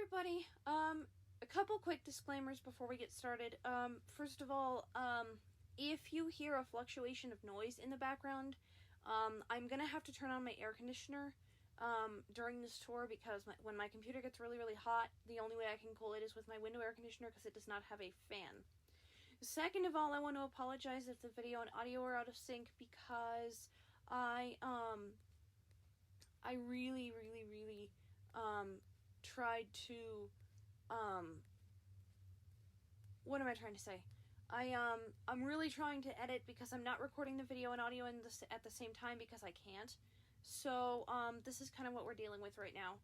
everybody. A couple quick disclaimers before we get started. First of all, if you hear a fluctuation of noise in the background, I'm gonna have to turn on my air conditioner during this tour because when my computer gets really, really hot, the only way I can cool it is with my window air conditioner because it does not have a fan. Second of all, I want to apologize if the video and audio are out of sync because I really tried to, what am I trying to say? I'm really trying to edit because I'm not recording the video and audio at the same time because I can't. So, this is kind of what we're dealing with right now.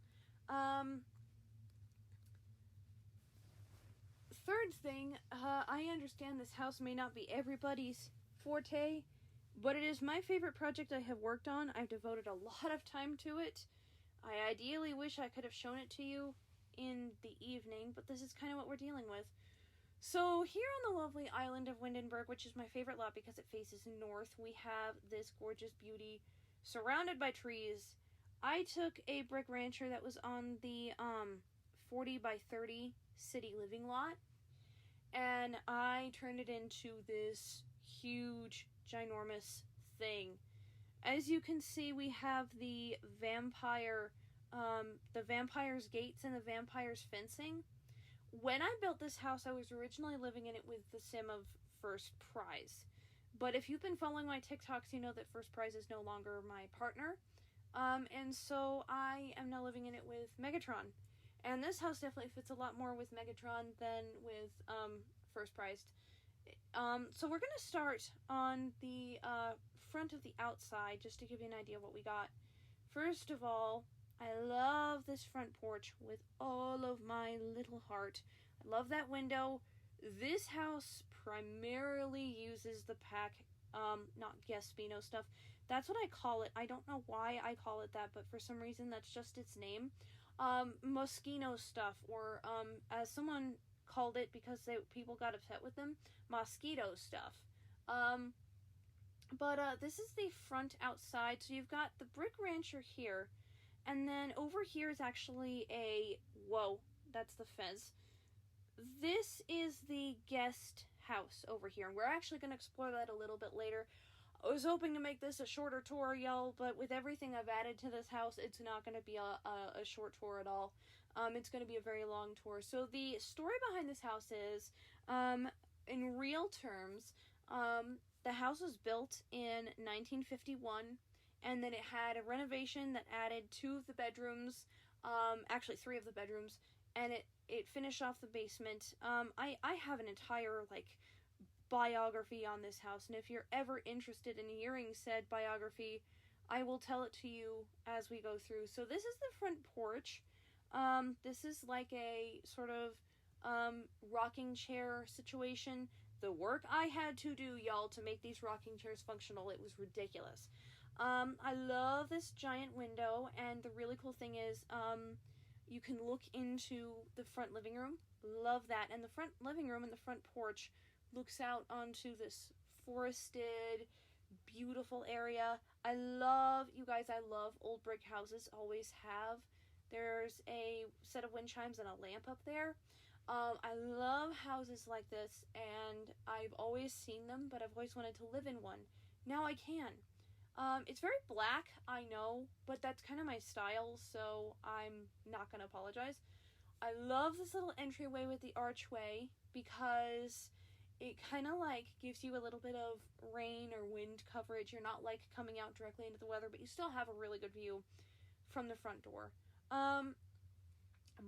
Third thing, I understand this house may not be everybody's forte, but it is my favorite project I have worked on. I've devoted a lot of time to it. I ideally wish I could have shown it to you in the evening, but this is kind of what we're dealing with. So here on the lovely island of Windenburg, which is my favorite lot because it faces north, we have this gorgeous beauty surrounded by trees. I took a brick rancher that was on the 40 by 30 city living lot, and I turned it into this huge, ginormous thing. As you can see, we have the vampire's gates and the vampire's fencing. When I built this house, I was originally living in it with the sim of First Prize. But if you've been following my TikToks, you know that First Prize is no longer my partner. And so I am now living in it with Megatron. And this house definitely fits a lot more with Megatron than with First Prize. So we're going to start on the front of the outside, just to give you an idea of what we got. First of all, I love this front porch with all of my little heart. I love that window. This house primarily uses the pack, not Gaspino stuff. That's what I call it. I don't know why I call it that, but for some reason that's just its name. Moschino stuff, or as someone called it because people got upset with them, mosquito stuff. But this is the front outside. So you've got the brick rancher here, and then over here is actually whoa, that's the fez. This is the guest house over here, and we're actually going to explore that a little bit later. I was hoping to make this a shorter tour, y'all, but with everything I've added to this house, it's not going to be a short tour at all. It's going to be a very long tour. So the story behind this house is, in real terms, the house was built in 1951, and then it had a renovation that added 2 of the bedrooms, actually 3 of the bedrooms, and it finished off the basement. I have an entire, biography on this house, and if you're ever interested in hearing said biography, I will tell it to you as we go through. So this is the front porch. This is like a sort of rocking chair situation. The work I had to do, y'all, to make these rocking chairs functional, it was ridiculous. I love this giant window, and the really cool thing is you can look into the front living room. Love that. And the front living room and the front porch looks out onto this forested, beautiful area. I love old brick houses, always have. There's a set of wind chimes and a lamp up there. I love houses like this, and I've always seen them, but I've always wanted to live in one. Now I can. It's very black, I know, but that's kind of my style, so I'm not going to apologize. I love this little entryway with the archway because it kind of gives you a little bit of rain or wind coverage. You're not coming out directly into the weather, but you still have a really good view from the front door.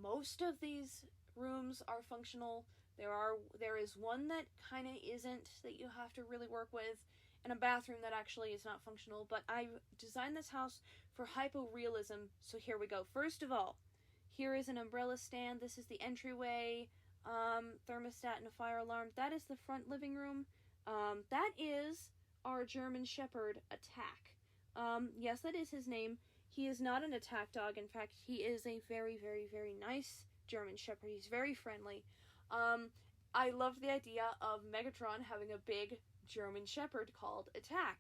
Most of these rooms are functional. There is one that kind of isn't, that you have to really work with, and a bathroom that actually is not functional, but I designed this house for hypo-realism, so here we go. First of all, here is an umbrella stand. This is the entryway, thermostat and a fire alarm. That is the front living room. That is our German Shepherd, Attack. Yes, that is his name. He is not an attack dog. In fact, he is a very, very, very nice German Shepherd. He's very friendly. I love the idea of Megatron having a big German Shepherd called Attack.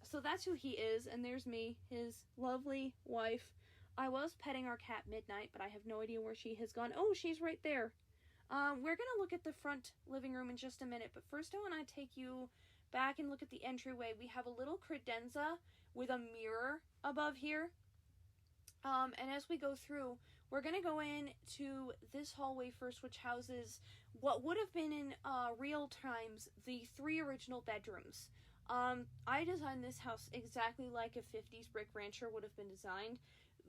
So that's who he is, and there's me, his lovely wife. I was petting our cat Midnight, but I have no idea where she has gone. Oh, she's right there. We're going to look at the front living room in just a minute, but first I want to take you back and look at the entryway. We have a little credenza with a mirror above here. And as we go through, we're going to go into this hallway first, which houses what would have been in real times the 3 original bedrooms. I designed this house exactly like a 50s brick rancher would have been designed.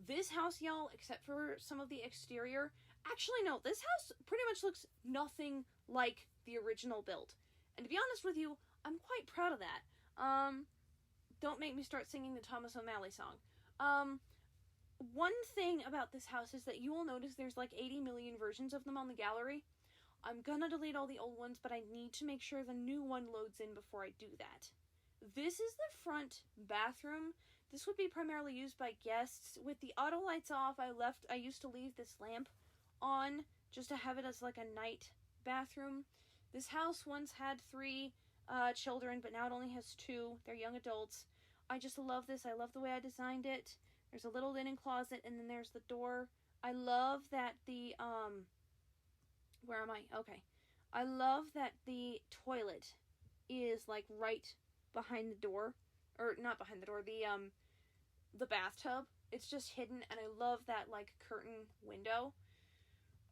This house, y'all, except for some of the exterior, actually no, this house pretty much looks nothing like the original build. And to be honest with you, I'm quite proud of that. Don't make me start singing the Thomas O'Malley song. One thing about this house is that you will notice there's like 80 million versions of them on the gallery. I'm gonna delete all the old ones, but I need to make sure the new one loads in before I do that. This is the front bathroom. This would be primarily used by guests. With the auto lights off, I used to leave this lamp on just to have it as like a night bathroom. This house once had 3 children, but now it only has 2. They're young adults. I just love this. I love the way I designed it. There's a little linen closet, and then there's the door. I love that the, where am I? Okay. I love that the toilet is, like, right behind the door. Or, not behind the door, the bathtub. It's just hidden, and I love that, like, curtain window.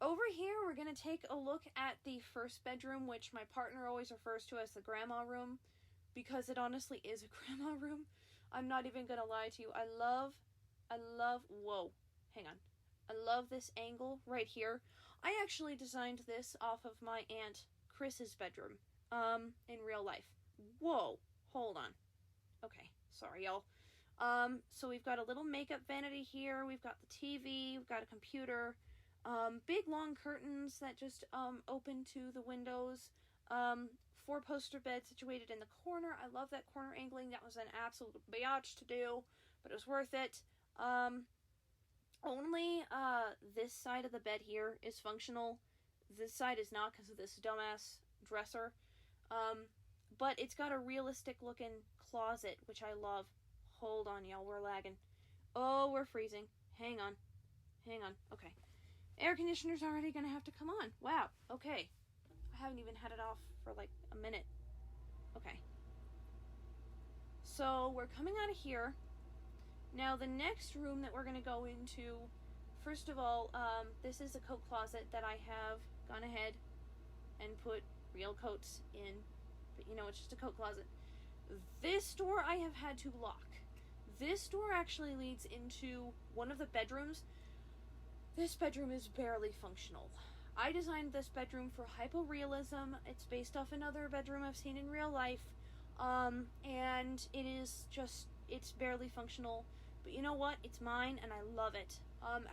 Over here, we're going to take a look at the first bedroom, which my partner always refers to as the grandma room, because it honestly is a grandma room. I'm not even going to lie to you. I love, whoa, hang on. I love this angle right here. I actually designed this off of my Aunt Chris's bedroom, in real life. Whoa, hold on. Okay, sorry, y'all. So we've got a little makeup vanity here. We've got the TV. We've got a computer. Big long curtains that just, open to the windows. 4-poster bed situated in the corner. I love that corner angling. That was an absolute biatch to do, but it was worth it. Only, this side of the bed here is functional. This side is not because of this dumbass dresser. But it's got a realistic looking closet, which I love. Hold on, y'all, we're lagging. Oh, we're freezing. Hang on. Okay. Air conditioner's already gonna have to come on. Wow, okay. I haven't even had it off for like a minute. Okay. So, we're coming out of here. Now, the next room that we're gonna go into, first of all, this is a coat closet that I have gone ahead and put real coats in. But, you know, it's just a coat closet. This door I have had to lock. This door actually leads into one of the bedrooms. This bedroom is barely functional. I designed this bedroom for hyporealism. It's based off another bedroom I've seen in real life. And it is just, it's barely functional. But you know what? It's mine and I love it.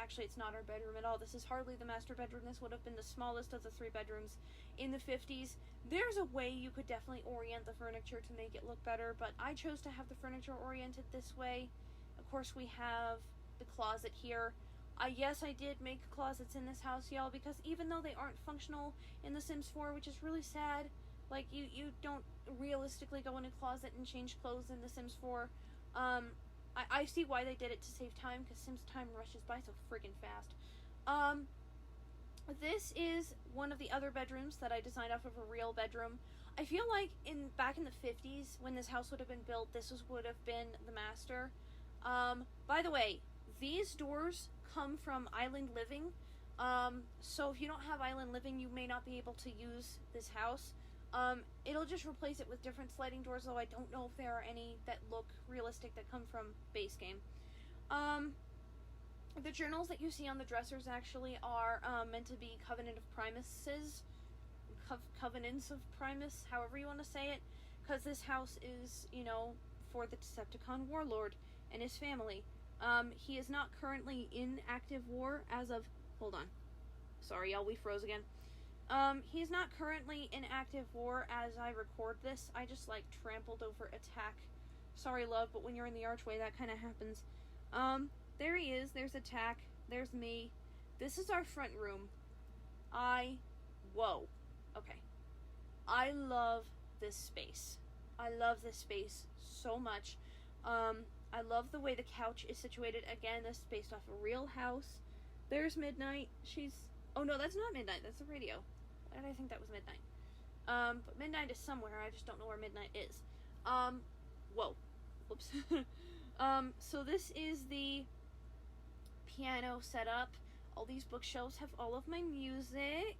Actually, it's not our bedroom at all. This is hardly the master bedroom. This would have been the smallest of the 3 bedrooms in the 50s. There's a way you could definitely orient the furniture to make it look better, but I chose to have the furniture oriented this way. Of course, we have the closet here. Yes, I did make closets in this house, y'all, because even though they aren't functional in The Sims 4, which is really sad, like, you don't realistically go in a closet and change clothes in The Sims 4, I see why they did it to save time, because Sims time rushes by so friggin' fast. This is one of the other bedrooms that I designed off of a real bedroom. I feel like back in the 50s, when this house would have been built, this would have been the master. By the way, these doors come from Island Living, so if you don't have Island Living, you may not be able to use this house. It'll just replace it with different sliding doors, though I don't know if there are any that look realistic that come from base game. The journals that you see on the dressers actually are meant to be Covenants of Primus, however you want to say it, because this house is, you know, for the Decepticon warlord and his family. He is not currently in active war as of... Hold on. Sorry, y'all, we froze again. He's not currently in active war as I record this. I just, like, trampled over attack. Sorry, love, but when you're in the archway, that kind of happens. There he is. There's attack. There's me. This is our front room. Whoa. Okay. I love this space. I love this space so much. I love the way the couch is situated. Again, this is based off a real house. There's Midnight. Oh no, that's not Midnight. That's the radio. Why did I think that was Midnight? But Midnight is somewhere. I just don't know where Midnight is. Whoa. Whoops. So this is the piano setup. All these bookshelves have all of my music.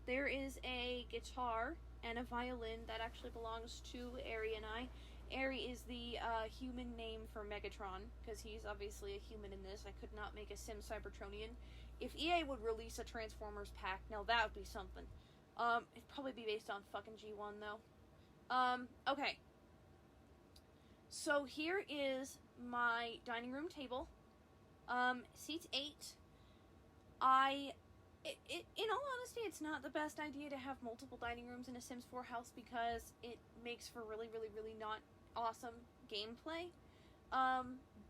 There is a guitar and a violin that actually belongs to Ari and I. Ari is the human name for Megatron, because he's obviously a human in this. I could not make a Sim Cybertronian. If EA would release a Transformers pack, now that would be something. It'd probably be based on fucking G1, though. Okay. So here is my dining room table. Seats 8. In all honesty, it's not the best idea to have multiple dining rooms in a Sims 4 house because it makes for really, really, really not awesome gameplay.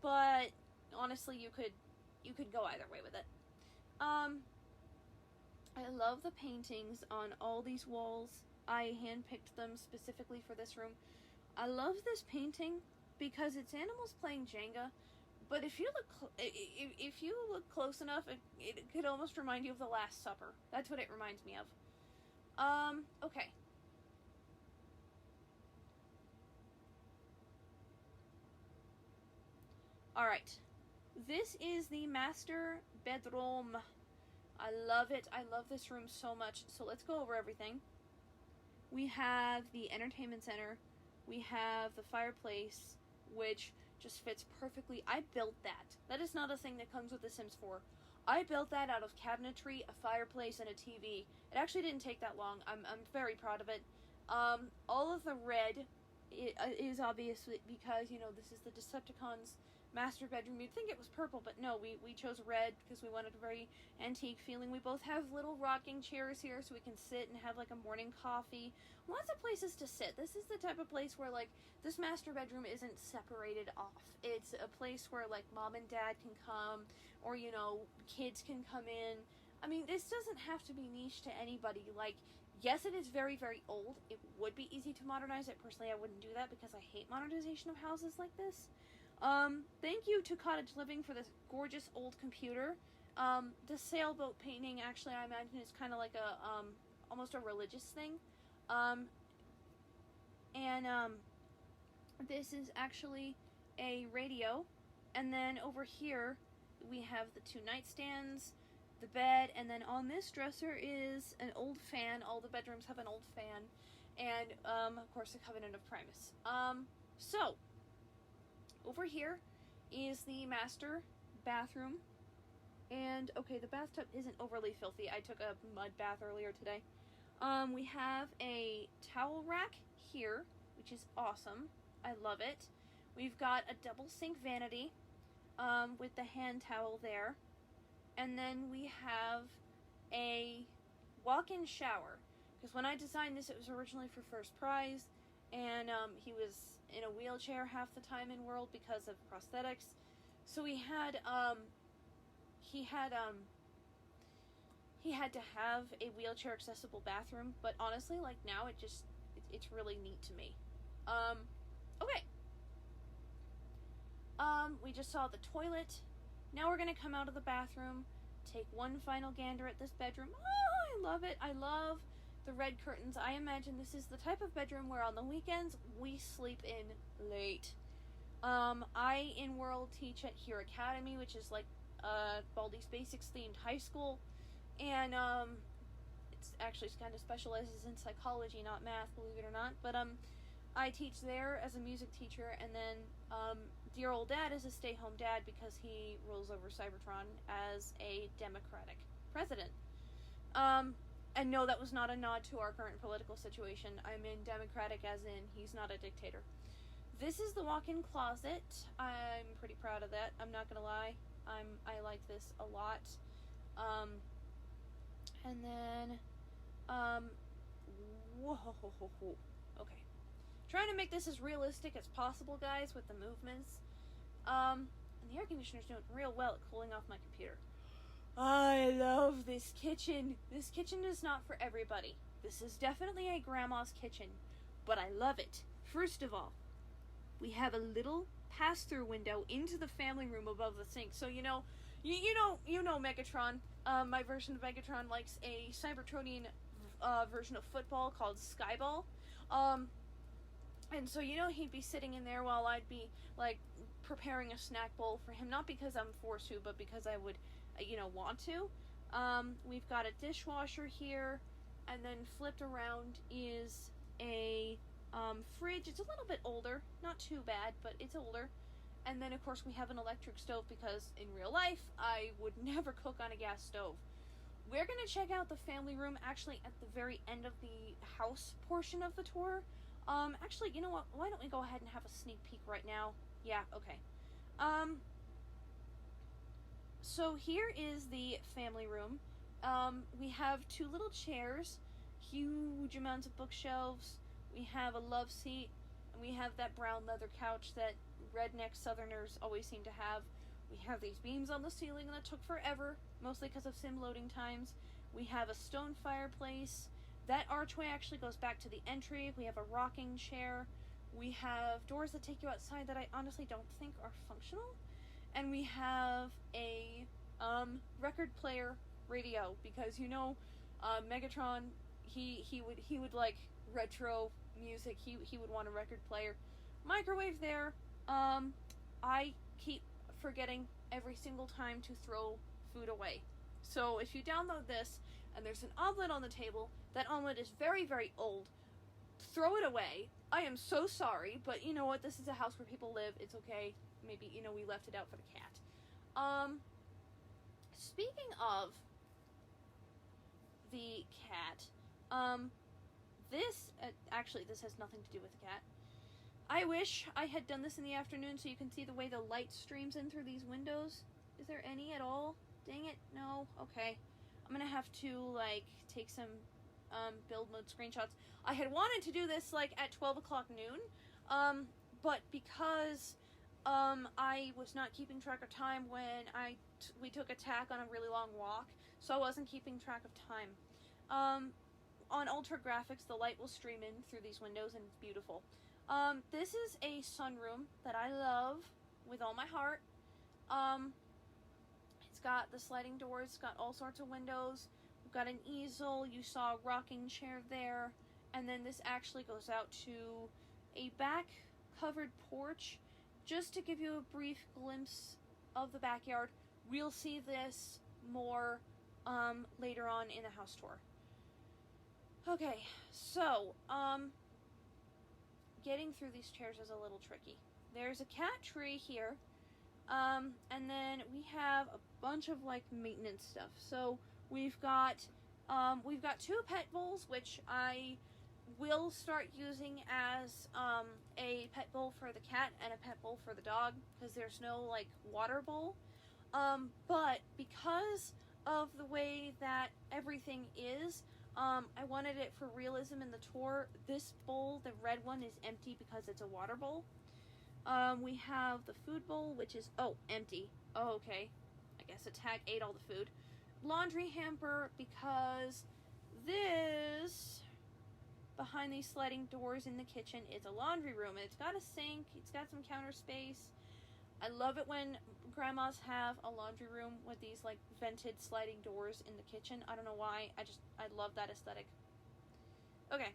But honestly, you could go either way with it. I love the paintings on all these walls. I handpicked them specifically for this room. I love this painting because it's animals playing Jenga. But if you look close enough, it could almost remind you of The Last Supper. That's what it reminds me of. Okay. Alright. This is the master bedroom. I love it. I love this room so much. So let's go over everything. We have the entertainment center. We have the fireplace, which just fits perfectly. I built that. That is not a thing that comes with The Sims 4. I built that out of cabinetry, a fireplace, and a TV. It actually didn't take that long. I'm very proud of it. All of the red is obviously because, you know, this is the Decepticons' master bedroom. You'd think it was purple, but no, we chose red because we wanted a very antique feeling. We both have little rocking chairs here so we can sit and have like a morning coffee. Lots of places to sit. This is the type of place where like this master bedroom isn't separated off. It's a place where like mom and dad can come, or you know, kids can come in. I mean, this doesn't have to be niche to anybody. Like, yes, it is very, very old. It would be easy to modernize it. Personally, I wouldn't do that because I hate modernization of houses like this. Thank you to Cottage Living for this gorgeous old computer. The sailboat painting, actually, I imagine is kind of like a, almost a religious thing. This is actually a radio. And then over here, we have the 2 nightstands, the bed, and then on this dresser is an old fan. All the bedrooms have an old fan. And, of course, the Covenant of Primus. So, over here is the master bathroom. And, okay, the bathtub isn't overly filthy. I took a mud bath earlier today. We have a towel rack here, which is awesome. I love it. We've got a double sink vanity with the hand towel there. And then we have a walk-in shower. Because when I designed this, it was originally for First Prize. And he was in a wheelchair half the time in World because of prosthetics. So he had to have a wheelchair accessible bathroom, but honestly, like now it's really neat to me. Okay. We just saw the toilet. Now we're gonna come out of the bathroom, take one final gander at this bedroom. Oh, I love it. I love the red curtains. I imagine this is the type of bedroom where on the weekends we sleep in late. I in World teach at Here Academy, which is like Baldi's Basics themed high school, and it's actually kind of specializes in psychology, not math, believe it or not. But I teach there as a music teacher, and then dear old dad is a stay-home dad because he rules over Cybertron as a Democratic president. And no, that was not a nod to our current political situation. I mean Democratic as in he's not a dictator. This is the walk-in closet. I'm pretty proud of that. I'm not gonna lie. I like this a lot. And then, whoa, okay. Trying to make this as realistic as possible, guys, with the movements. And the air conditioner's doing real well at cooling off my computer. I love this kitchen. This kitchen is not for everybody. This is definitely a grandma's kitchen, but I love it. First of all, we have a little pass-through window into the family room above the sink. So you know Megatron. My version of Megatron likes a Cybertronian version of football called Skyball. And so he'd be sitting in there while I'd be like preparing a snack bowl for him, not because I'm forced to, but because I would want to. We've got a dishwasher here, and then flipped around is a fridge. It's a little bit older, not too bad, but it's older. And then of course we have an electric stove because in real life I would never cook on a gas stove. We're going to check out the family room actually at the very end of the house portion of the tour. Actually, you know what? Why don't we go ahead and have a sneak peek right now? Yeah, okay. So here is the family room. We have two little chairs, huge amounts of bookshelves. We have a love seat, and we have that brown leather couch that redneck Southerners always seem to have. We have these beams on the ceiling that took forever, mostly because of sim loading times. We have a stone fireplace. That archway actually goes back to the entry. We have a rocking chair. We have doors that take you outside that I honestly don't think are functional. And we have a record player radio because Megatron, he would like retro music. He would want a record player. Microwave there. I keep forgetting every single time to throw food away. So if you download this and there's an omelet on the table, that omelet is very, very old. Throw it away. I am so sorry, but you know what? This is a house where people live. It's okay. Maybe, we left it out for the cat. Speaking of the cat, this has nothing to do with the cat. I wish I had done this in the afternoon so you can see the way the light streams in through these windows. Is there any at all? Dang it, no? Okay. I'm gonna have to, take some, build mode screenshots. I had wanted to do this, at 12 o'clock noon, but because, I was not keeping track of time when we took a tack on a really long walk, so I wasn't keeping track of time. On Ultra Graphics, the light will stream in through these windows, and it's beautiful. This is a sunroom that I love with all my heart. It's got the sliding doors, it's got all sorts of windows. We've got an easel, you saw a rocking chair there, and then this actually goes out to a back covered porch. Just to give you a brief glimpse of the backyard, we'll see this more later on in the house tour. Okay, so getting through these chairs is a little tricky. There's a cat tree here, and then we have a bunch of maintenance stuff. So we've got two pet bowls, which I will start using as a pet bowl for the cat and a pet bowl for the dog, because there's no water bowl. But because of the way that everything is, I wanted it for realism in the tour. This bowl, the red one, is empty because it's a water bowl. We have the food bowl, which is, empty. Oh, okay. I guess a tag ate all the food. Laundry hamper, because this, behind these sliding doors in the kitchen, is a laundry room. It's got a sink, it's got some counter space. I love it when grandmas have a laundry room with these vented sliding doors in the kitchen. I don't know why. I love that aesthetic. Okay.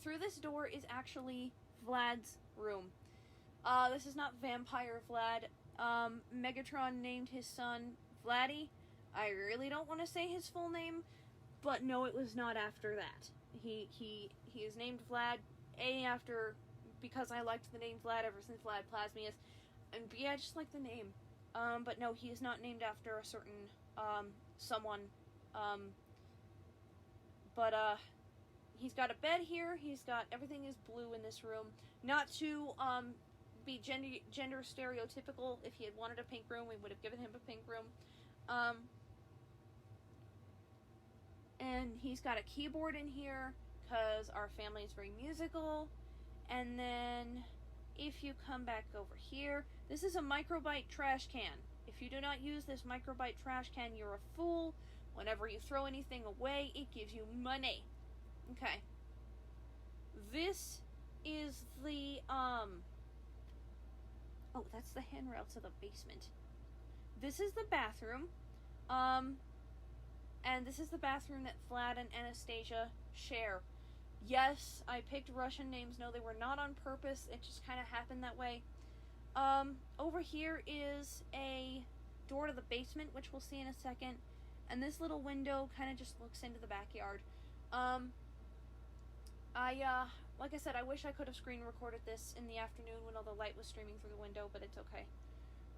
Through this door is actually Vlad's room. This is not Vampire Vlad. Megatron named his son Vladdy. I really don't want to say his full name, but no, it was not after that. He is named Vlad, because I liked the name Vlad ever since Vlad Plasmius, and B, I just like the name. But no, he is not named after a certain, someone. He's got a bed here, everything is blue in this room. Not to, be gender stereotypical. If he had wanted a pink room, we would have given him a pink room. And he's got a keyboard in here, because our family is very musical. And then, if you come back over here, this is a microbyte trash can. If you do not use this microbyte trash can, you're a fool. Whenever you throw anything away, it gives you money. Okay. This is the, oh, that's the handrail to the basement. This is the bathroom. And this is the bathroom that Vlad and Anastasia share. Yes, I picked Russian names. No, they were not on purpose. It just kind of happened that way. Over here is a door to the basement, which we'll see in a second. And this little window kind of just looks into the backyard. Like I said, I wish I could have screen recorded this in the afternoon when all the light was streaming through the window, but it's okay.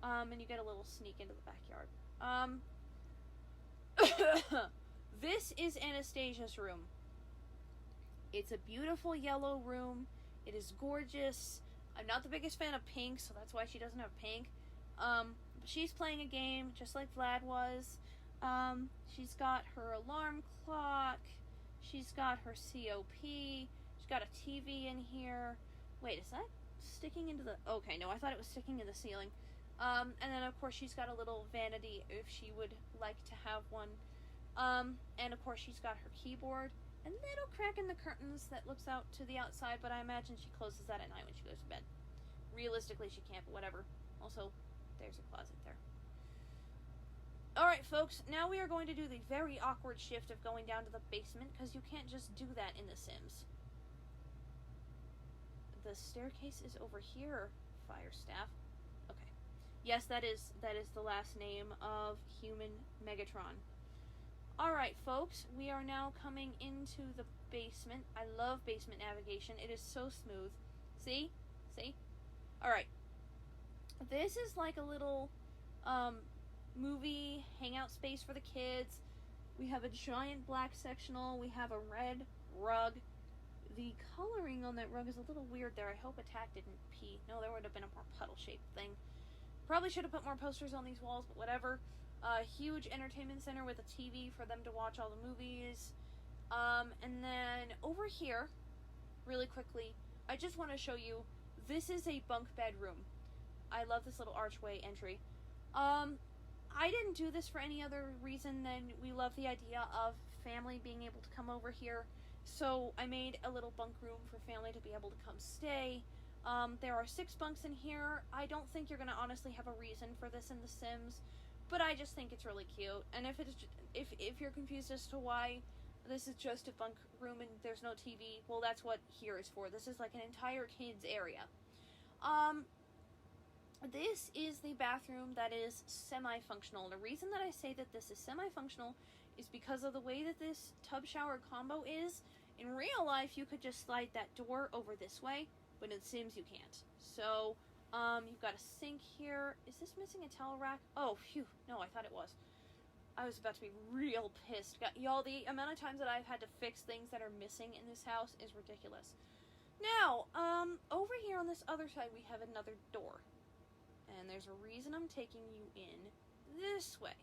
And you get a little sneak into the backyard. This is Anastasia's room. It's a beautiful yellow room. It is gorgeous. I'm not the biggest fan of pink, so that's why she doesn't have pink. She's playing a game, just like Vlad was. She's got her alarm clock. She's got her COP. She's got a TV in here. Wait, is that sticking into the... Okay, no, I thought it was sticking in the ceiling. And then, of course, she's got a little vanity if she would like to have one. And, of course, she's got her keyboard. A little crack in the curtains that looks out to the outside, but I imagine she closes that at night when she goes to bed. Realistically, she can't, but whatever. Also, there's a closet there. Alright, folks, now we are going to do the very awkward shift of going down to the basement, because you can't just do that in The Sims. The staircase is over here, Firestaff. Okay. Yes, that is the last name of human Megatron. Alright, folks, we are now coming into the basement. I love basement navigation. It is so smooth. See? See? Alright. This is like a little, movie hangout space for the kids. We have a giant black sectional. We have a red rug. The coloring on that rug is a little weird there. I hope Attack didn't pee. No, there would have been a more puddle-shaped thing. Probably should have put more posters on these walls, but whatever. A huge entertainment center with a TV for them to watch all the movies. And then over here, really quickly, I just want to show you, this is a bunk bedroom. I love this little archway entry. I didn't do this for any other reason than we love the idea of family being able to come over here. So I made a little bunk room for family to be able to come stay. There are 6 bunks in here. I don't think you're going to honestly have a reason for this in The Sims, but I just think it's really cute. And if you're confused as to why this is just a bunk room and there's no TV, well, that's what here is for. This is like an entire kids area. This is the bathroom that is semi-functional. The reason that I say that this is semi-functional is because of the way that this tub shower combo is. In real life, you could just slide that door over this way, but in Sims you can't. So, you've got a sink here. Is this missing a towel rack? Oh, phew. No, I thought it was. I was about to be real pissed. Y'all, the amount of times that I've had to fix things that are missing in this house is ridiculous. Now, over here on this other side, we have another door. And there's a reason I'm taking you in this way.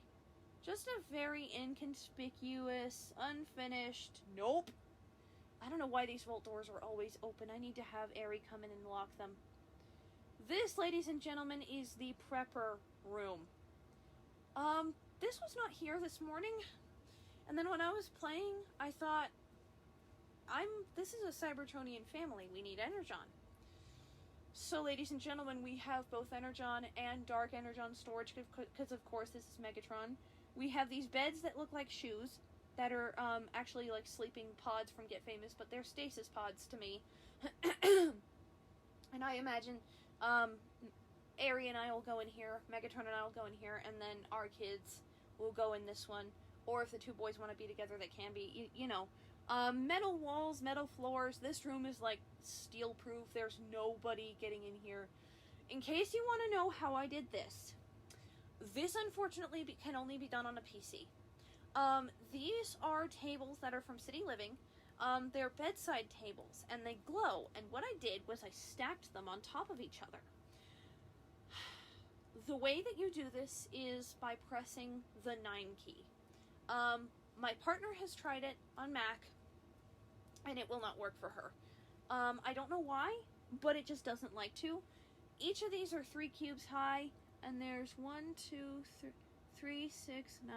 Just a very inconspicuous, unfinished, nope. I don't know why these vault doors are always open. I need to have Ari come in and lock them. This, ladies and gentlemen, is the prepper room. This was not here this morning. And then when I was playing, I thought, this is a Cybertronian family. We need Energon. So, ladies and gentlemen, we have both Energon and Dark Energon storage, because of course this is Megatron. We have these beds that look like shoes, that are actually like sleeping pods from Get Famous, but they're stasis pods to me. And I imagine Ari and I will go in here, Megatron and I will go in here, and then our kids will go in this one. Or if the two boys want to be together, they can be, you know. Metal walls, metal floors. This room is like steel proof. There's nobody getting in here. In case you want to know how I did this, this unfortunately can only be done on a PC. These are tables that are from City Living. They're bedside tables and they glow. And what I did was I stacked them on top of each other. The way that you do this is by pressing the 9 key. My partner has tried it on Mac, and it will not work for her. I don't know why, but it just doesn't like to. Each of these are 3 cubes high, and there's 1, 2, 3, 6, 9,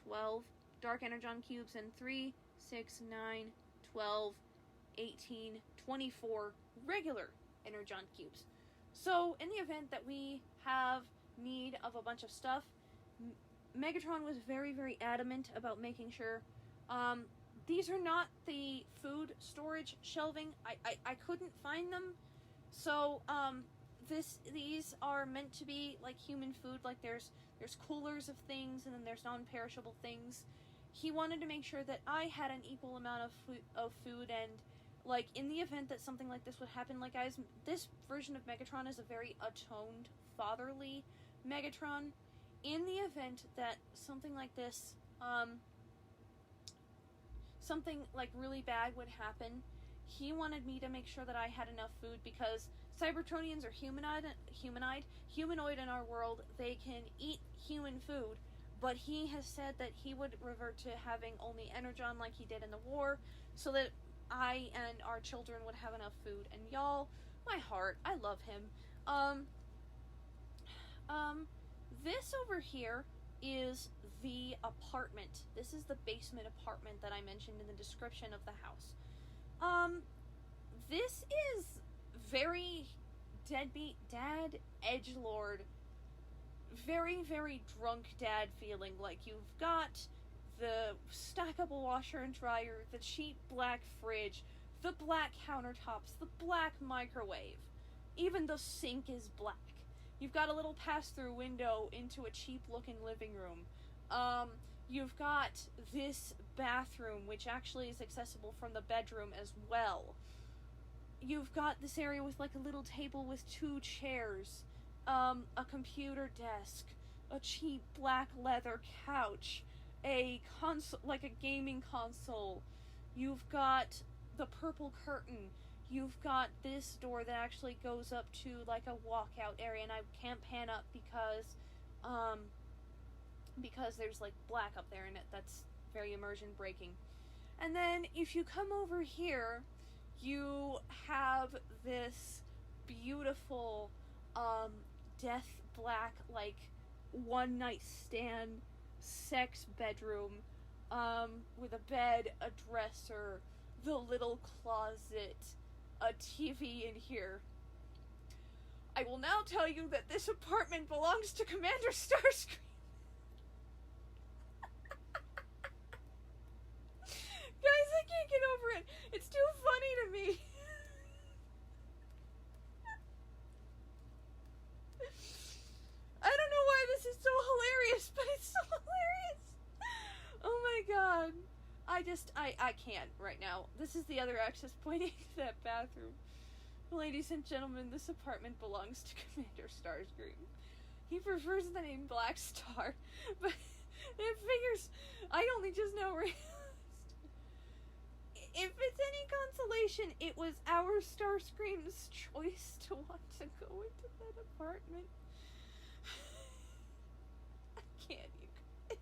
12 Dark Energon cubes, and 3, 6, 9, 12 18, 24 regular Energon cubes. So, in the event that we have need of a bunch of stuff, Megatron was very, very adamant about making sure, these are not the food storage shelving. I couldn't find them. So, these are meant to be like human food. Like there's coolers of things, and then there's non-perishable things. He wanted to make sure that I had an equal amount of food, and like in the event that something like this would happen, like guys, this version of Megatron is a very atoned, fatherly Megatron. In the event that something like this, something like really bad would happen, he wanted me to make sure that I had enough food, because Cybertronians are humanoid in our world. They can eat human food, but he has said that he would revert to having only Energon like he did in the war, so that I and our children would have enough food. And y'all, my heart, I love him. This over here is the apartment. This is the basement apartment that I mentioned in the description of the house. This is very deadbeat dad, edgelord, very, very drunk dad feeling. Like, you've got the stackable washer and dryer, the cheap black fridge, the black countertops, the black microwave. Even the sink is black. You've got a little pass-through window into a cheap-looking living room. You've got this bathroom, which actually is accessible from the bedroom as well. You've got this area with like a little table with 2 chairs, a computer desk, a cheap black leather couch, a console, like a gaming console. You've got the purple curtain. You've got this door that actually goes up to like a walkout area, and I can't pan up because there's like black up there, and that's very immersion breaking. And then if you come over here, you have this beautiful death black, like, one night stand sex bedroom with a bed, a dresser, the little closet, a TV in here. I will now tell you that this apartment belongs to Commander Starscream. Guys, I can't get over it. It's too funny to me. I don't know why this is so hilarious, but it's so hilarious. Oh my god. I can't right now. This is the other access point into that bathroom. Ladies and gentlemen, this apartment belongs to Commander Starscream. He prefers the name Black Star, but it figures I only just now realized. If it's any consolation, it was our Starscream's choice to want to go into that apartment. I can't, you guys.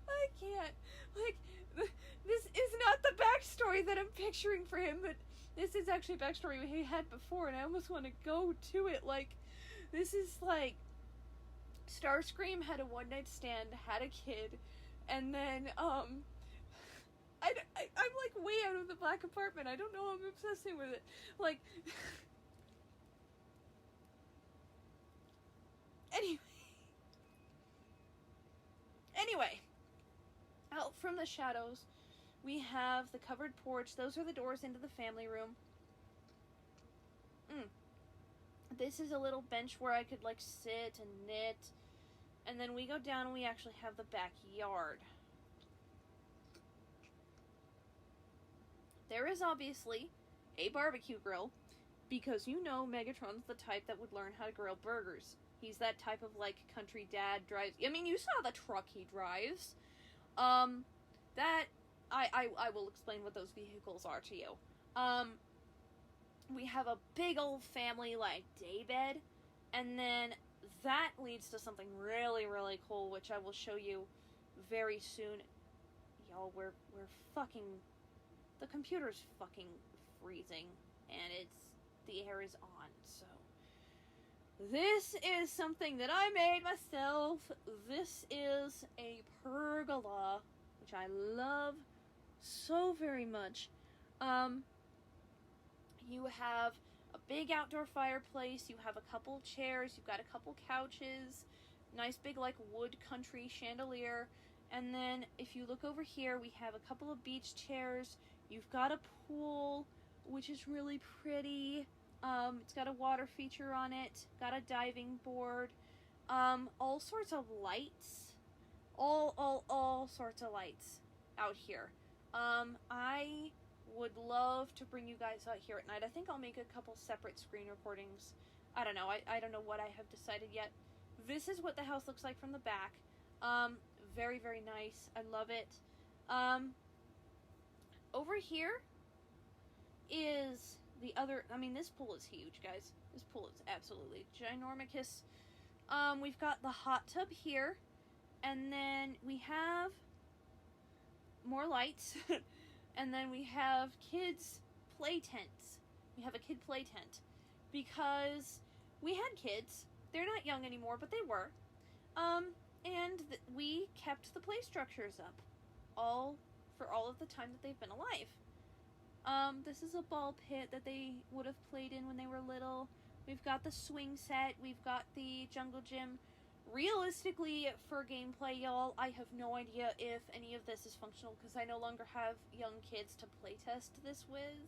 I can't. Like, this is not the backstory that I'm picturing for him, but this is actually a backstory he had before, and I almost want to go to it. Like, this is like, Starscream had a one-night stand, had a kid, and then, I'm like way out of the black apartment. I don't know, I'm obsessing with it. Like, anyway, out from the shadows, we have the covered porch. Those are the doors into the family room. This is a little bench where I could, like, sit and knit. And then we go down and we actually have the backyard. There is obviously a barbecue grill, because you know Megatron's the type that would learn how to grill burgers. He's that type of, like, country dad drives. I mean, you saw the truck he drives. That, I will explain what those vehicles are to you. We have a big old family, like, daybed, and then that leads to something really, really cool, which I will show you very soon. Y'all, we're fucking... The computer's fucking freezing, and the air is on, so... This is something that I made myself. This is a pergola, which I love so very much. Um, you have a big outdoor fireplace, you have a couple chairs, you've got a couple couches, nice big like wood country chandelier, and then if you look over here, we have a couple of beach chairs, you've got a pool, which is really pretty, it's got a water feature on it, got a diving board, all sorts of lights, all sorts of lights out here. I would love to bring you guys out here at night. I think I'll make a couple separate screen recordings. I don't know. I don't know what I have decided yet. This is what the house looks like from the back. Very, very nice. I love it. Over here is the other... I mean, this pool is huge, guys. This pool is absolutely ginormous. We've got the hot tub here. And then we have more lights. And then we have kids' play tents. We have a kid play tent. Because we had kids. They're not young anymore, but they were. And we kept the play structures up. For all of the time that they've been alive. This is a ball pit that they would have played in when they were little. We've got the swing set. We've got the jungle gym. Realistically, for gameplay, y'all, I have no idea if any of this is functional because I no longer have young kids to playtest this with.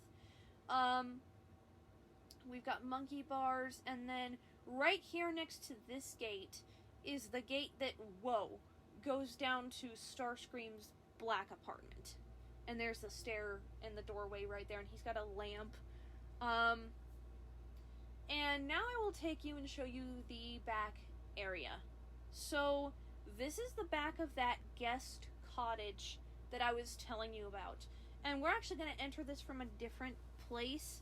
We've got monkey bars, and then right here next to this gate is the gate that, goes down to Starscream's black apartment. And there's the stair and the doorway right there, and he's got a lamp. And now I will take you and show you the back area. So this is the back of that guest cottage that I was telling you about, and we're actually going to enter this from a different place.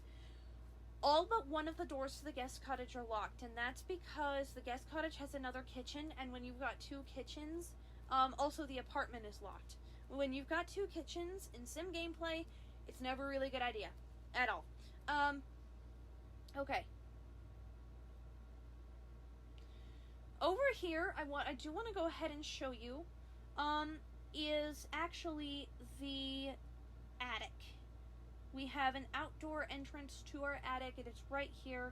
All but one of the doors to the guest cottage are locked, and that's because the guest cottage has another kitchen, and when you've got two kitchens, also the apartment is locked. When you've got two kitchens in sim gameplay, it's never a really good idea at all. Okay. Over here, I do want to go ahead and show you, is actually the attic. We have an outdoor entrance to our attic, and it's right here.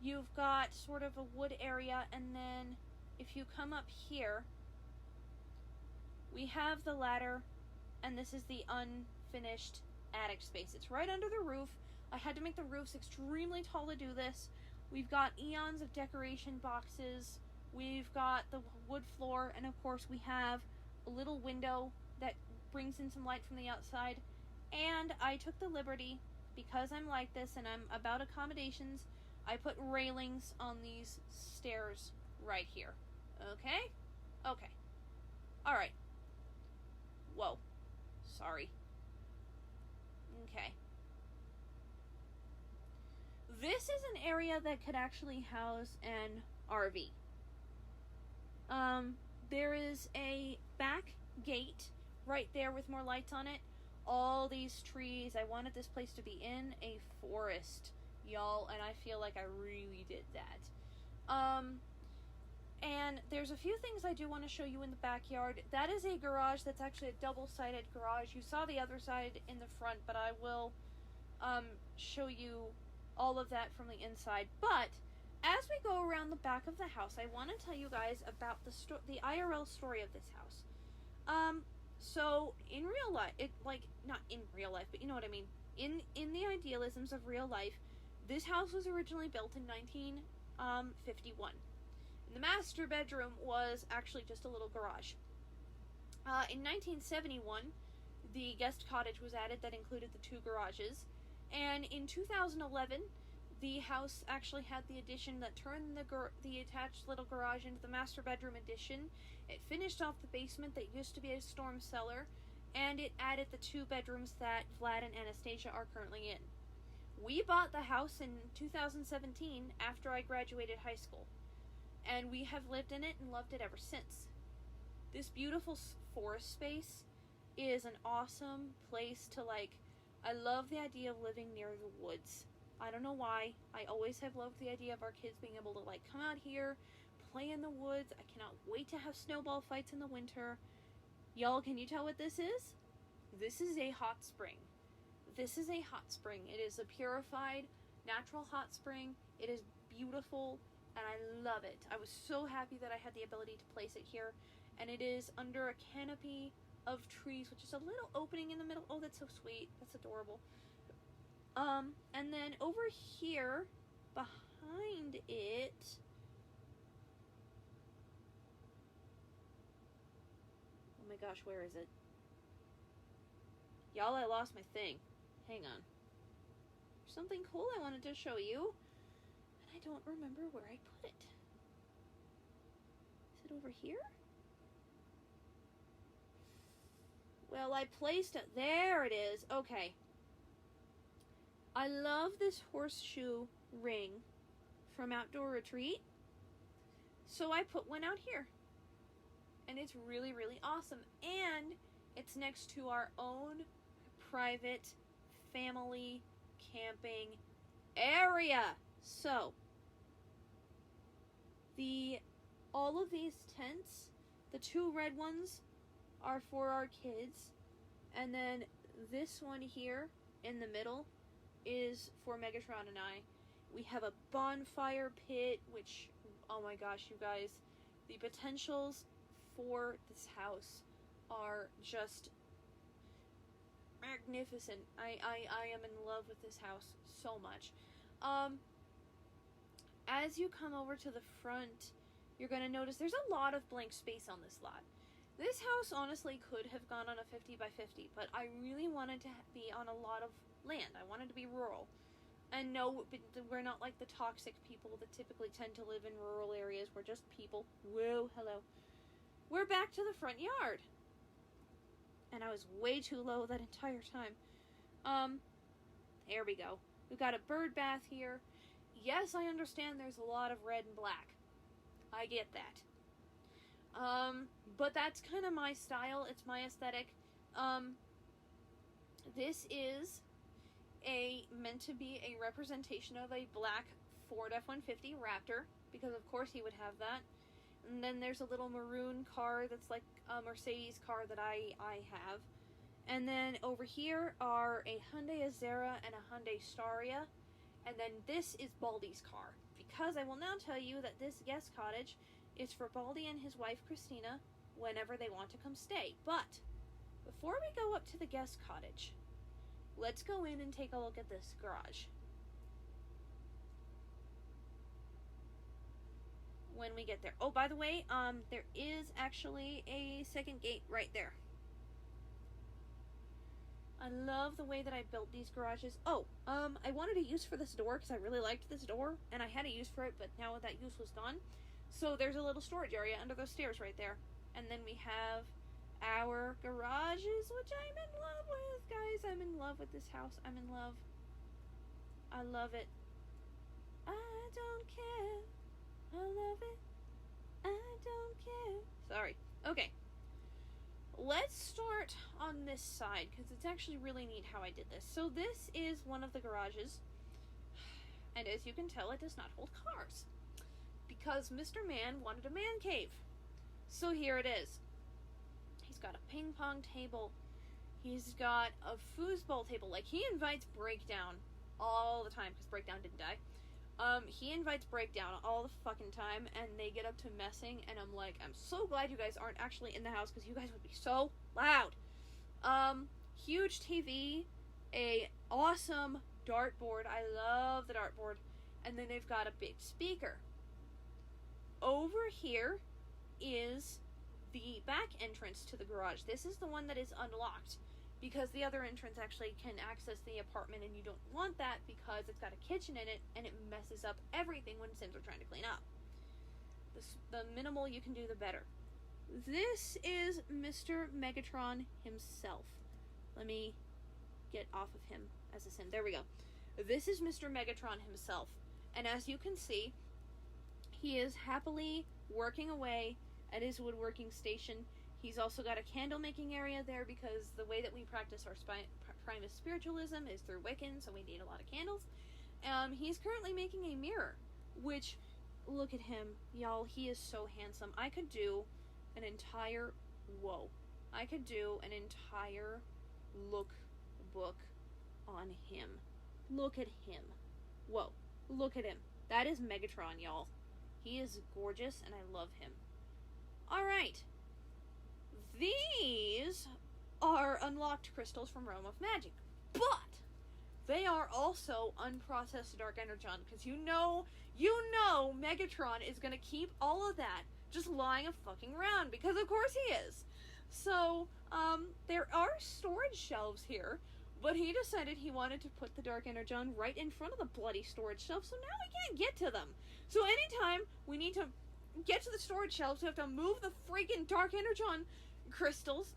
You've got sort of a wood area, and then if you come up here, we have the ladder, and this is the unfinished attic space. It's right under the roof. I had to make the roofs extremely tall to do this. We've got eons of decoration boxes, we've got the wood floor, and of course we have a little window that brings in some light from the outside. And I took the liberty, because I'm like this and I'm about accommodations, I put railings on these stairs right here. Okay? Okay. Alright. Whoa. Sorry. Okay. This is an area that could actually house an RV. There is a back gate right there with more lights on it. All these trees. I wanted this place to be in a forest, y'all, and I feel like I really did that. And there's a few things I do want to show you in the backyard. That is a garage that's actually a double-sided garage. You saw the other side in the front, but I will show you all of that from the inside. But as we go around the back of the house, I want to tell you guys about the IRL story of this house. So in real life, not in real life, but you know what I mean. In the idealisms of real life, this house was originally built in 1951. And the master bedroom was actually just a little garage. In 1971, the guest cottage was added that included the two garages. And in 2011, the house actually had the addition that turned the attached little garage into the master bedroom addition. It finished off the basement that used to be a storm cellar, and it added the two bedrooms that Vlad and Anastasia are currently in. We bought the house in 2017 after I graduated high school, and we have lived in it and loved it ever since. This beautiful forest space is an awesome place to, I love the idea of living near the woods. I don't know why. I always have loved the idea of our kids being able to, come out here, play in the woods. I cannot wait to have snowball fights in the winter. Y'all, can you tell what this is? This is a hot spring. This is a hot spring. It is a purified, natural hot spring. It is beautiful, and I love it. I was so happy that I had the ability to place it here, and it is under a canopy of trees, which is a little opening in the middle. Oh, that's so sweet. That's adorable. And then over here, behind it, oh my gosh, where is it? Y'all, I lost my thing. Hang on. There's something cool I wanted to show you, and I don't remember where I put it. Is it over here? Well, I placed it. There it is. Okay. I love this horseshoe ring from Outdoor Retreat, so I put one out here. And it's really, really awesome. And it's next to our own private family camping area. So, all of these tents, the two red ones are for our kids, and then this one here in the middle is for Megatron and I. We have a bonfire pit, which, oh my gosh, you guys, the potentials for this house are just magnificent. I am in love with this house so much. As you come over to the front, you're going to notice there's a lot of blank space on this lot. This house honestly could have gone on a 50 by 50, but I really wanted to be on a lot of land. I wanted to be rural. And no, we're not like the toxic people that typically tend to live in rural areas. We're just people. Whoa, hello. We're back to the front yard. And I was way too low that entire time. There we go. We've got a bird bath here. Yes, I understand there's a lot of red and black. I get that. But that's kind of my style. It's my aesthetic. This is meant to be a representation of a black Ford F-150 Raptor, because of course he would have that. And then there's a little maroon car that's like a Mercedes car that I have. And then over here are a Hyundai Azera and a Hyundai Staria. And then this is Baldy's car, because I will now tell you that this guest cottage is for Baldy and his wife Christina whenever they want to come stay. But before we go up to the guest cottage, let's go in and take a look at this garage. When we get there. Oh, by the way, there is actually a second gate right there. I love the way that I built these garages. Oh, I wanted a use for this door because I really liked this door, and I had a use for it, but now that use was gone. So there's a little storage area under those stairs right there. And then we have our garages, which I'm in love with, guys. I'm in love with this house. I'm in love. I love it. I don't care. I love it. I don't care. Sorry. Okay. Let's start on this side, because it's actually really neat how I did this. So this is one of the garages, and as you can tell, it does not hold cars, because Mr. Man wanted a man cave. So here it is. He's got a ping pong table. He's got a foosball table. Like, he invites Breakdown all the time, because Breakdown didn't die. He invites Breakdown all the fucking time, and they get up to messing, and I'm like, I'm so glad you guys aren't actually in the house, because you guys would be so loud. Huge TV, a awesome dartboard. I love the dartboard. And then they've got a big speaker. Over here is the back entrance to the garage. This is the one that is unlocked, because the other entrance actually can access the apartment, and you don't want that because it's got a kitchen in it, and it messes up everything when Sims are trying to clean up. The minimal you can do, the better. This is Mr. Megatron himself. Let me get off of him as a Sim. There we go. This is Mr. Megatron himself. And as you can see, he is happily working away at his woodworking station. He's also got a candle making area there, because the way that we practice our Primus spiritualism is through Wiccan, so we need a lot of candles. He's currently making a mirror, which, look at him, y'all, he is so handsome. I could do an entire book on him. Look at him. Whoa, look at him. That is Megatron, y'all. He is gorgeous, and I love him. Alright. These are unlocked crystals from Realm of Magic. But they are also unprocessed Dark Energon, because you know Megatron is going to keep all of that just lying a fucking around, because of course he is. So, there are storage shelves here, but he decided he wanted to put the Dark Energon right in front of the bloody storage shelf, so now we can't get to them. So anytime we need to get to the storage shelves, we have to move the freaking Dark Energon crystals.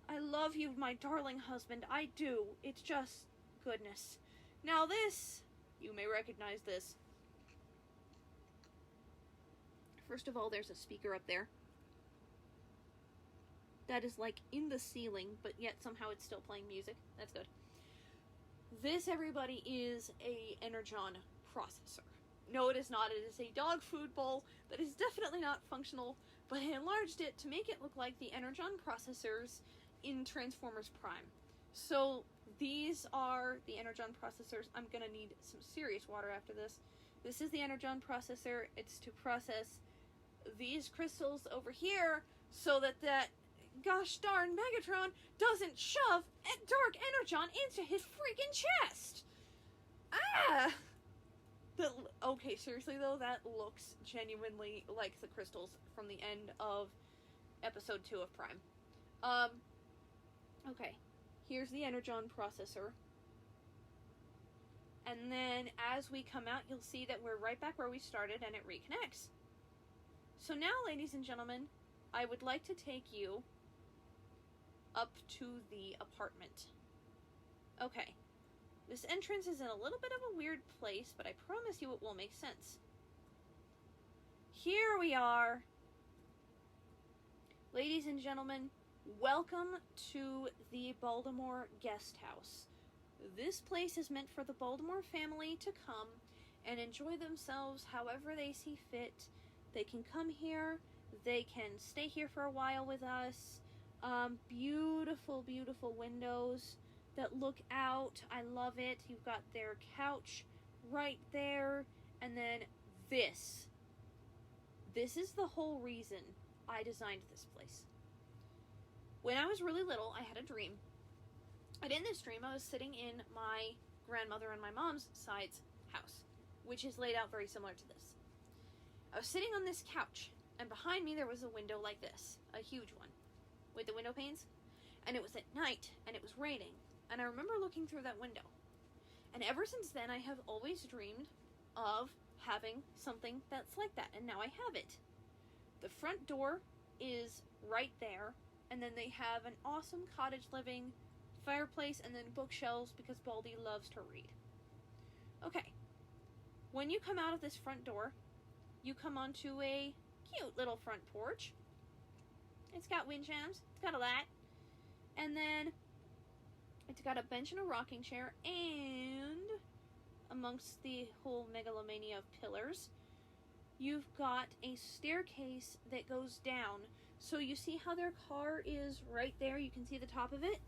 I love you, my darling husband. I do. It's just goodness. Now this, you may recognize this. First of all, there's a speaker up there. That is like in the ceiling, but yet somehow it's still playing music. That's good. This, everybody, is a Energon processor. No, it is not. It is a dog food bowl that is definitely not functional, but I enlarged it to make it look like the Energon processors in Transformers Prime. So these are the Energon processors. I'm gonna need some serious water after this. This is the Energon processor. It's to process these crystals over here so that gosh darn Megatron doesn't shove a Dark Energon into his freaking chest! Ah! Okay, seriously though, that looks genuinely like the crystals from the end of episode 2 of Prime. Okay, here's the Energon processor. And then as we come out, you'll see that we're right back where we started and it reconnects. So now, ladies and gentlemen, I would like to take you up to the apartment. Okay. This entrance is in a little bit of a weird place, but I promise you it will make sense. Here we are. Ladies and gentlemen, welcome to the Baltimore Guest House. This place is meant for the Baltimore family to come and enjoy themselves however they see fit. They can come here. They can stay here for a while with us. Beautiful, beautiful windows that look out. I love it. You've got their couch right there. And then this. This is the whole reason I designed this place. When I was really little, I had a dream. And in this dream, I was sitting in my grandmother and my mom's side's house, which is laid out very similar to this. I was sitting on this couch, and behind me there was a window like this, a huge one, with the window panes. And it was at night, and it was raining. And I remember looking through that window. And ever since then, I have always dreamed of having something that's like that. And now I have it. The front door is right there. And then they have an awesome cottage living, fireplace, and then bookshelves because Baldy loves to read. Okay. When you come out of this front door, you come onto a cute little front porch. It's got wind chimes. It's got a light. And then it's got a bench and a rocking chair, and amongst the whole megalomania of pillars, you've got a staircase that goes down. So you see how their car is right there? You can see the top of it.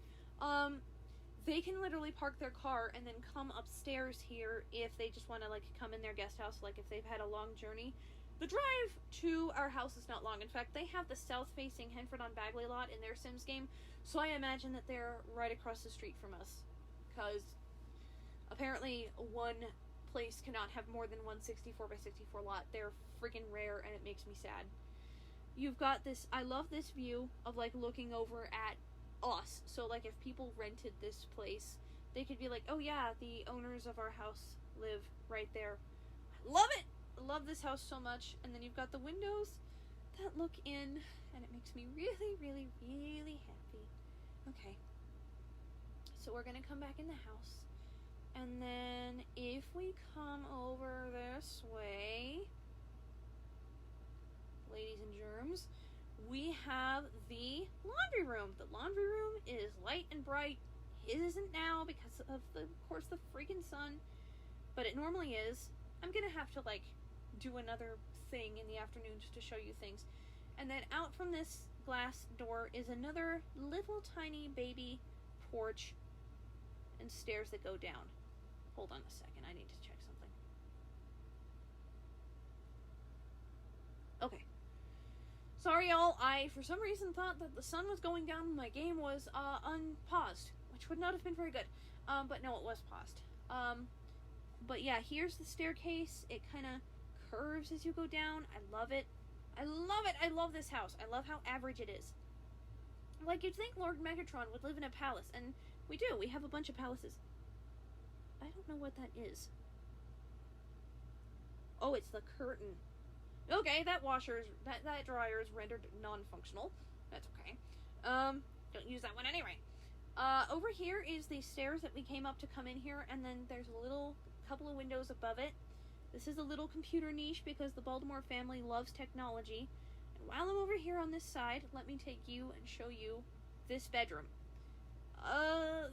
They can literally park their car and then come upstairs here if they just want to, like, come in their guest house, like if they've had a long journey. The drive to our house is not long. In fact, they have the south-facing Henford-on-Bagley lot in their Sims game, so I imagine that they're right across the street from us. Because apparently one place cannot have more than one 64x64 lot. They're freaking rare, and it makes me sad. You've got this, I love this view of, like, looking over at us. So, like, if people rented this place, they could be like, oh yeah, the owners of our house live right there. I love it! I love this house so much. And then you've got the windows that look in, and it makes me really, really, really happy. Okay. So we're gonna come back in the house. And then if we come over this way, ladies and germs, we have the laundry room. The laundry room is light and bright. It isn't now because of course, the freaking sun. But it normally is. I'm gonna have to, like, do another thing in the afternoon just to show you things. And then out from this glass door is another little tiny baby porch and stairs that go down. Hold on a second, I need to check something. Okay. Sorry, y'all. I, for some reason, thought that the sun was going down and my game was unpaused, which would not have been very good. But no, it was paused. But yeah, here's the staircase. It kind of curves as you go down. I love it. I love it. I love this house. I love how average it is. Like, you'd think Lord Megatron would live in a palace, and we do. We have a bunch of palaces. I don't know what that is. Oh, it's the curtain. Okay, that dryer is rendered non-functional. That's okay. Don't use that one anyway. Over here is the stairs that we came up to come in here, and then there's a couple of windows above it. This is a little computer niche because the Baltimore family loves technology. And while I'm over here on this side, let me take you and show you this bedroom.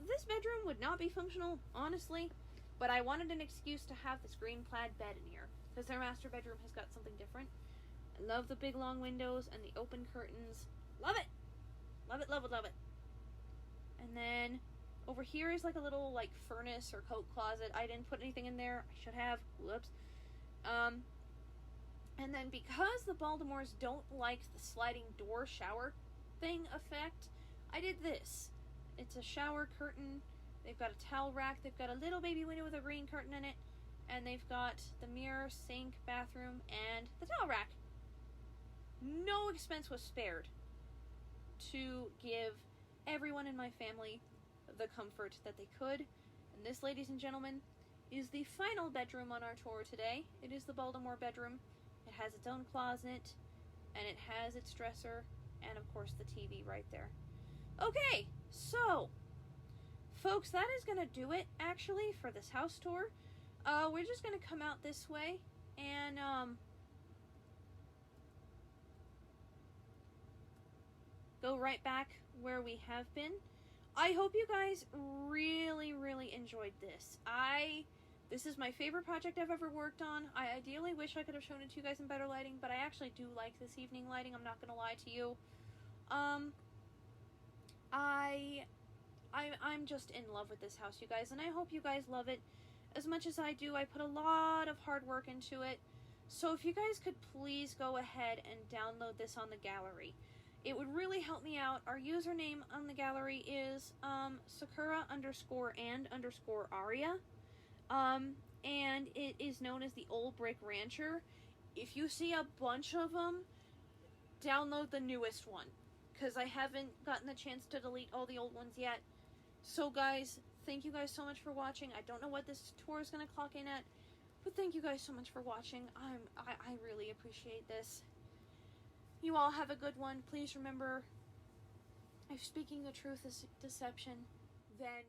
This bedroom would not be functional, honestly, but I wanted an excuse to have this green plaid bed in here, because their master bedroom has got something different. I love the big long windows and the open curtains. Love it! Love it, love it, love it. And then over here is like a little like furnace or coat closet. I didn't put anything in there. I should have. Whoops. And then because the Baltimores don't like the sliding door shower thing effect, I did this. It's a shower curtain. They've got a towel rack. They've got a little baby window with a green curtain in it. And they've got the mirror, sink, bathroom, and the towel rack. No expense was spared to give everyone in my family the comfort that they could. And this, ladies and gentlemen, is the final bedroom on our tour today. It is the Baltimore bedroom. It has its own closet, and it has its dresser, and of course the TV right there. Okay, so, folks, that is going to do it, actually, for this house tour. We're just going to come out this way, and, go right back where we have been. I hope you guys really, really enjoyed this. This is my favorite project I've ever worked on. I ideally wish I could have shown it to you guys in better lighting, but I actually do like this evening lighting, I'm not gonna lie to you. I'm just in love with this house, you guys, and I hope you guys love it as much as I do. I put a lot of hard work into it, so if you guys could please go ahead and download this on the gallery. It would really help me out. Our username on the gallery is Sakura_and_Aria. And it is known as the Old Brick Rancher. If you see a bunch of them, download the newest one, because I haven't gotten the chance to delete all the old ones yet. So guys, thank you guys so much for watching. I don't know what this tour is going to clock in at, but thank you guys so much for watching. I really appreciate this. You all have a good one. Please remember, if speaking the truth is deception, then